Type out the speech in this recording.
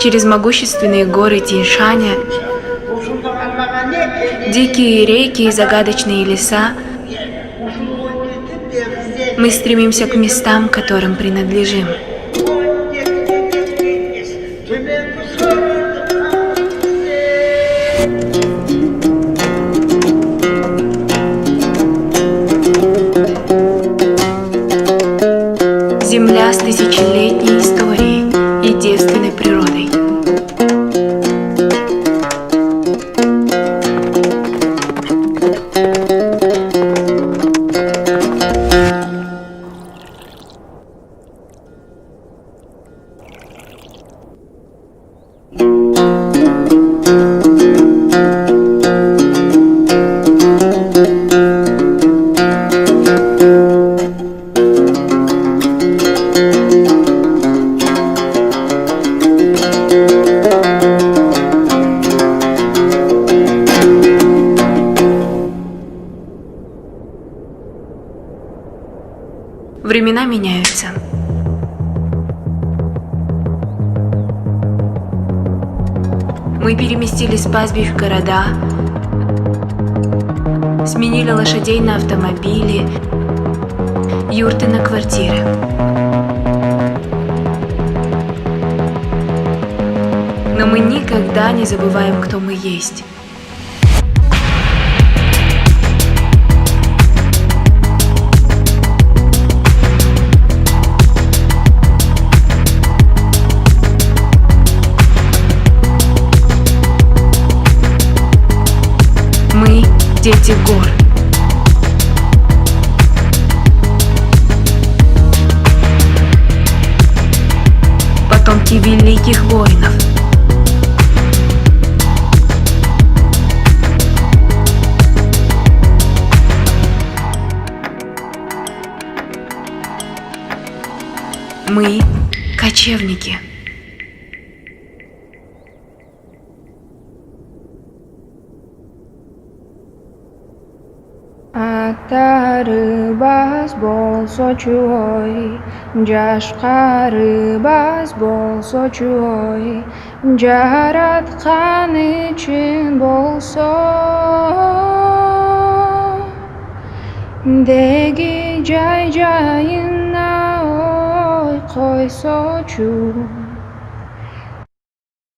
через могущественные горы Тяньшаня, дикие реки и загадочные леса, мы стремимся к местам, которым принадлежим. Земля с тысячелетней историей и девственной природой. Времена меняются. Мы переместили пастбищ в города, сменили лошадей на автомобили, юрты на квартиры. Но мы никогда не забываем, кто мы есть. Мы – дети гор. Потомки великих воинов. Мы – кочевники. Аттарыбыз болсочу ой, жашкарыбыз болсочу ой, жараткан үчүн болсо, деги жай жайына ой койсочу.